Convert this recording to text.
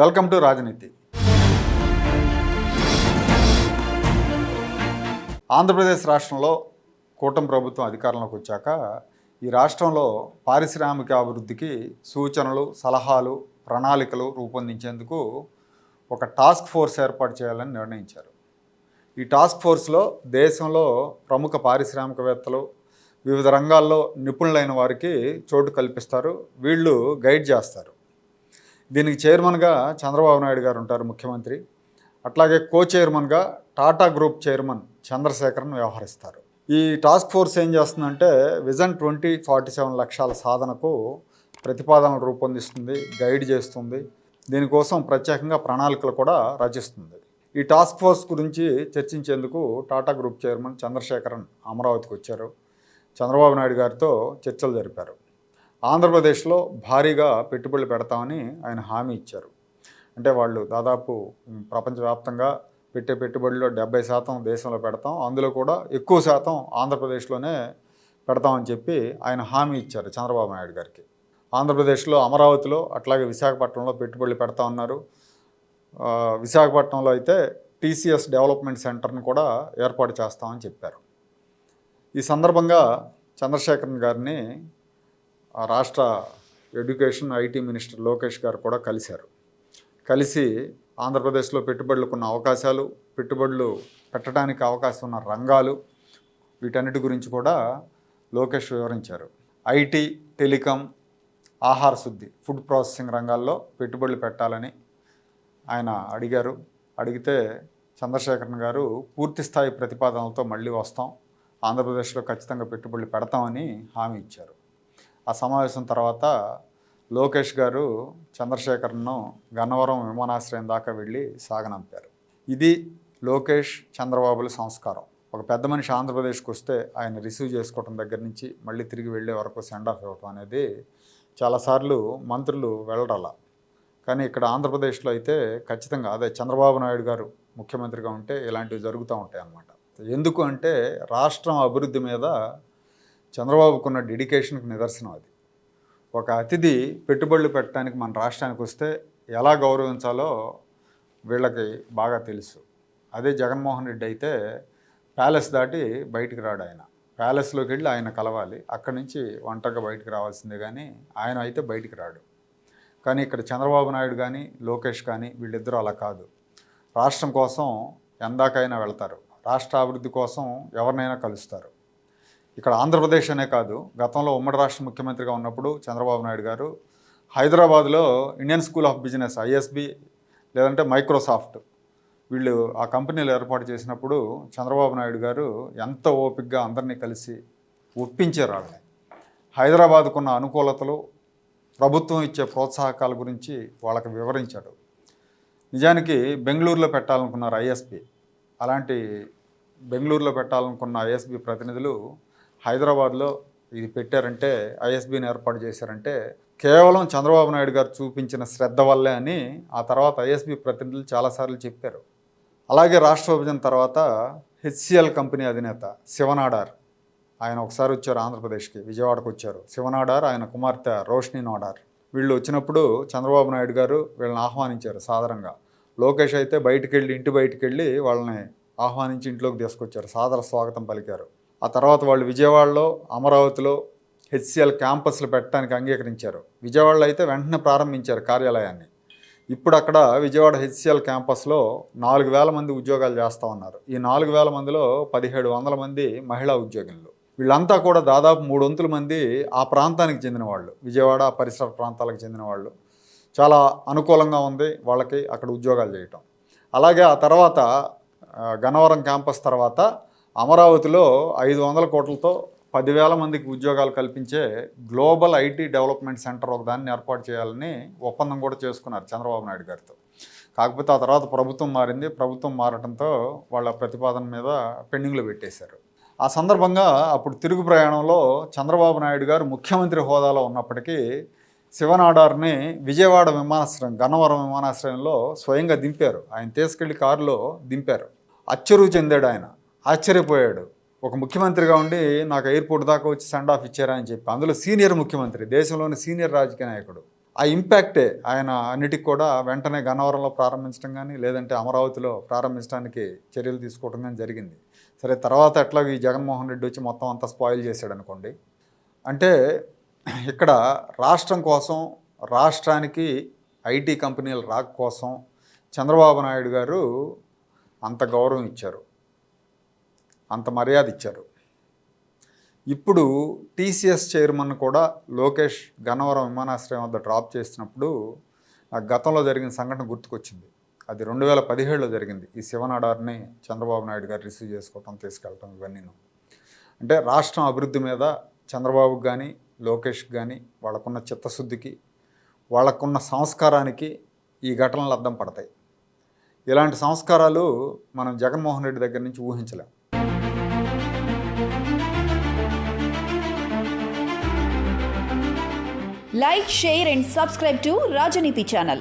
Welcome to రాజనీతి. ఆంధ్రప్రదేశ్ రాష్ట్రంలో కూటమి ప్రభుత్వం అధికారంలోకి వచ్చాక ఈ రాష్ట్రంలో పారిశ్రామిక అభివృద్ధికి సూచనలు, సలహాలు, ప్రణాళికలు రూపొందించేందుకు ఒక టాస్క్ ఫోర్స్ ఏర్పాటు చేయాలని నిర్ణయించారు. ఈ టాస్క్ ఫోర్స్లో దేశంలో ప్రముఖ పారిశ్రామికవేత్తలు, వివిధ రంగాల్లో నిపుణులైన వారికి చోటు కల్పిస్తారు. వీళ్ళు గైడ్ చేస్తారు. దీనికి చైర్మన్గా చంద్రబాబు నాయుడు గారు ఉంటారు, ముఖ్యమంత్రి. అట్లాగే కో చైర్మన్గా టాటా గ్రూప్ చైర్మన్ చంద్రశేఖరన్ వ్యవహరిస్తారు. ఈ టాస్క్ ఫోర్స్ ఏం చేస్తుందంటే విజన్ 2047 లక్ష్యాల సాధనకు ప్రతిపాదనలు రూపొందిస్తుంది, గైడ్ చేస్తుంది. దీనికోసం ప్రత్యేకంగా ప్రణాళికలు కూడా రచిస్తుంది. ఈ టాస్క్ ఫోర్స్ గురించి చర్చించేందుకు టాటా గ్రూప్ చైర్మన్ చంద్రశేఖరన్ అమరావతికి వచ్చారు. చంద్రబాబు నాయుడు గారితో చర్చలు జరిపారు. ఆంధ్రప్రదేశ్లో భారీగా పెట్టుబడులు పెడతామని ఆయన హామీ ఇచ్చారు. అంటే వాళ్ళు దాదాపు ప్రపంచవ్యాప్తంగా పెట్టే పెట్టుబడుల్లో 70% దేశంలో పెడతాం, అందులో కూడా ఎక్కువ శాతం ఆంధ్రప్రదేశ్లోనే పెడతామని చెప్పి ఆయన హామీ ఇచ్చారు చంద్రబాబు నాయుడు గారికి. ఆంధ్రప్రదేశ్లో అమరావతిలో అట్లాగే విశాఖపట్నంలో పెట్టుబడులు పెడతా ఉన్నారు. విశాఖపట్నంలో అయితే టీసీఎస్ డెవలప్మెంట్ సెంటర్ని కూడా ఏర్పాటు చేస్తామని చెప్పారు. ఈ సందర్భంగా చంద్రశేఖరన్ గారిని రాష్ట్ర ఎడ్యుకేషన్, ఐటీ మినిస్టర్ లోకేష్ గారు కూడా కలిసి ఆంధ్రప్రదేశ్లో పెట్టుబడులకున్న అవకాశాలు, పెట్టుబడులు పెట్టడానికి అవకాశం ఉన్న రంగాలు, వీటన్నిటి గురించి కూడా లోకేష్ వివరించారు. ఐటీ, టెలికాం, ఆహార శుద్ధి, ఫుడ్ ప్రాసెసింగ్ రంగాల్లో పెట్టుబడులు పెట్టాలని ఆయన అడిగితే చంద్రశేఖరన్ గారు పూర్తి స్థాయి ప్రతిపాదనలతో మళ్ళీ వస్తాం, ఆంధ్రప్రదేశ్లో ఖచ్చితంగా పెట్టుబడులు పెడతామని హామీ ఇచ్చారు. ఆ సమావేశం తర్వాత లోకేష్ గారు చంద్రశేఖరన్ను గన్నవరం విమానాశ్రయం దాకా వెళ్ళి సాగనంపారు. ఇది లోకేష్, చంద్రబాబుల సంస్కారం. ఒక పెద్ద మనిషి ఆంధ్రప్రదేశ్కి వస్తే ఆయన రిసీవ్ చేసుకోవడం దగ్గర నుంచి మళ్ళీ తిరిగి వెళ్ళే వరకు సెండ్ ఆఫ్ ఇవ్వటం అనేది చాలాసార్లు మంత్రులు వెళ్ళడాల. కానీ ఇక్కడ ఆంధ్రప్రదేశ్లో అయితే ఖచ్చితంగా అదే చంద్రబాబు నాయుడు గారు ముఖ్యమంత్రిగా ఉంటే ఇలాంటివి జరుగుతూ ఉంటాయి అన్నమాట. ఎందుకు అంటే రాష్ట్రం అభివృద్ధి మీద చంద్రబాబుకున్న డెడికేషన్కి నిదర్శనం అది. ఒక అతిథి పెట్టుబడులు పెట్టడానికి మన రాష్ట్రానికి వస్తే ఎలా గౌరవించాలో వీళ్ళకి బాగా తెలుసు. అదే జగన్మోహన్ రెడ్డి అయితే ప్యాలెస్ దాటి బయటికి రాడు. ఆయన ప్యాలెస్లోకి వెళ్ళి ఆయన కలవాలి, అక్కడి నుంచి ఒంటరిగా బయటికి రావాల్సిందే, కానీ ఆయన అయితే బయటికి రాడు. కానీ ఇక్కడ చంద్రబాబు నాయుడు కానీ లోకేష్ కానీ వీళ్ళిద్దరూ అలా కాదు. రాష్ట్రం కోసం ఎందాకైనా వెళ్తారు, రాష్ట్ర అభివృద్ధి కోసం ఎవరినైనా కలుస్తారు. ఇక్కడ ఆంధ్రప్రదేశ్ అనే కాదు, గతంలో ఉమ్మడి రాష్ట్ర ముఖ్యమంత్రిగా ఉన్నప్పుడు చంద్రబాబు నాయుడు గారు హైదరాబాద్లో Indian school of business, ISB లేదంటే మైక్రోసాఫ్ట్, వీళ్ళు ఆ కంపెనీలు ఏర్పాటు చేసినప్పుడు చంద్రబాబు నాయుడు గారు ఎంత ఓపికగా అందరినీ కలిసి ఒప్పించారు. వాళ్ళని హైదరాబాద్కున్న అనుకూలతలు, ప్రభుత్వం ఇచ్చే ప్రోత్సాహకాల గురించి వాళ్ళకి వివరించాడు. నిజానికి బెంగళూరులో పెట్టాలనుకున్నారు ఐఎస్బి. అలాంటి బెంగళూరులో పెట్టాలనుకున్న ఐఎస్బి ప్రతినిధులు హైదరాబాద్లో ఇది పెట్టారంటే, ఐఎస్బిని ఏర్పాటు చేశారంటే కేవలం చంద్రబాబు నాయుడు గారు చూపించిన శ్రద్ధ వల్లే అని ఆ తర్వాత ఐఎస్బి ప్రతినిధులు చాలాసార్లు చెప్పారు. అలాగే రాష్ట్ర విభజన తర్వాత హెచ్సిఎల్ కంపెనీ అధినేత శివనాడార్, ఆయన ఒకసారి వచ్చారు ఆంధ్రప్రదేశ్కి, విజయవాడకు వచ్చారు. శివనాడార్, ఆయన కుమార్తె రోషిని నాడార్, వీళ్ళు వచ్చినప్పుడు చంద్రబాబు నాయుడు గారు వీళ్ళని ఆహ్వానించారు సాదరంగా. లోకేష్ అయితే ఇంటి బయటికి వెళ్ళి వాళ్ళని ఆహ్వానించి ఇంట్లోకి తీసుకొచ్చారు, సాదర స్వాగతం పలికారు. ఆ తర్వాత వాళ్ళు విజయవాడలో, అమరావతిలో హెచ్సిఎల్ క్యాంపస్లు పెట్టడానికి అంగీకరించారు. విజయవాడలో అయితే వెంటనే ప్రారంభించారు కార్యాలయాన్ని. ఇప్పుడు అక్కడ విజయవాడ హెచ్సిఎల్ క్యాంపస్లో 4,000 మంది ఉద్యోగాలు చేస్తూ ఉన్నారు. ఈ 4,000 మందిలో 1,700 మంది మహిళా ఉద్యోగులు. వీళ్ళంతా కూడా దాదాపు 300 మంది ఆ ప్రాంతానికి చెందిన వాళ్ళు, విజయవాడ పరిసర ప్రాంతాలకు చెందిన వాళ్ళు. చాలా అనుకూలంగా ఉంది వాళ్ళకి అక్కడ ఉద్యోగాలు చేయటం. అలాగే ఆ తర్వాత గన్నవరం క్యాంపస్ తర్వాత అమరావతిలో 500 కోట్లతో 10,000 మందికి ఉద్యోగాలు కల్పించే గ్లోబల్ ఐటీ డెవలప్మెంట్ సెంటర్ ఒకదాన్ని ఏర్పాటు చేయాలని ఒప్పందం కూడా చేసుకున్నారు చంద్రబాబు నాయుడు గారితో. కాకపోతే ఆ తర్వాత ప్రభుత్వం మారింది. ప్రభుత్వం మారడంతో వాళ్ళ ప్రతిపాదన మీద పెండింగ్లో పెట్టేశారు. ఆ సందర్భంగా అప్పుడు తిరుగు ప్రయాణంలో చంద్రబాబు నాయుడు గారు ముఖ్యమంత్రి హోదాలో ఉన్నప్పటికీ శివనాడార్ని విజయవాడ విమానాశ్రయం, గన్నవరం విమానాశ్రయంలో స్వయంగా దింపారు. ఆయన తీసుకెళ్లి కారులో దింపారు. అచ్చరు చెందాడు ఆయన, ఆశ్చర్యపోయాడు. ఒక ముఖ్యమంత్రిగా ఉండి నాకు ఎయిర్పోర్ట్ దాకా వచ్చి సెండ్ ఆఫ్ ఇచ్చారా అని చెప్పి. అందులో సీనియర్ ముఖ్యమంత్రి, దేశంలోని సీనియర్ రాజకీయ నాయకుడు. ఆ ఇంపాక్టే ఆయన అన్నిటికి కూడా వెంటనే గన్నవరంలో ప్రారంభించడం కానీ లేదంటే అమరావతిలో ప్రారంభించడానికి చర్యలు తీసుకోవడం కానీ జరిగింది. సరే తర్వాత ఎట్లాగో ఈ జగన్మోహన్ రెడ్డి వచ్చి మొత్తం అంతా స్పాయిల్ చేశాడు అనుకోండి. అంటే ఇక్కడ రాష్ట్రం కోసం, రాష్ట్రానికి ఐటీ కంపెనీల రాక కోసం చంద్రబాబు నాయుడు గారు అంత గౌరవం ఇచ్చారు, అంత మర్యాద ఇచ్చారు. ఇప్పుడు టీసీఎస్ చైర్మన్ కూడా లోకేష్ గన్నవరం విమానాశ్రయం వద్ద డ్రాప్ చేసినప్పుడు నాకు గతంలో జరిగిన సంఘటన గుర్తుకొచ్చింది. అది 2017లో జరిగింది. ఈ శివనాడార్ని చంద్రబాబు నాయుడు గారు రిసీవ్ చేసుకోవటం, తీసుకెళ్ళటం ఇవన్నీ. అంటే రాష్ట్రం అభివృద్ధి మీద చంద్రబాబుకి కానీ లోకేష్కి కానీ వాళ్ళకున్న చిత్తశుద్ధికి, వాళ్ళకున్న సంస్కారానికి ఈ ఘటనలు అద్దం పడతాయి. ఇలాంటి సంస్కారాలు మనం జగన్మోహన్ రెడ్డి దగ్గర నుంచి ఊహించలేం. Like, share and subscribe to Rajaniti channel.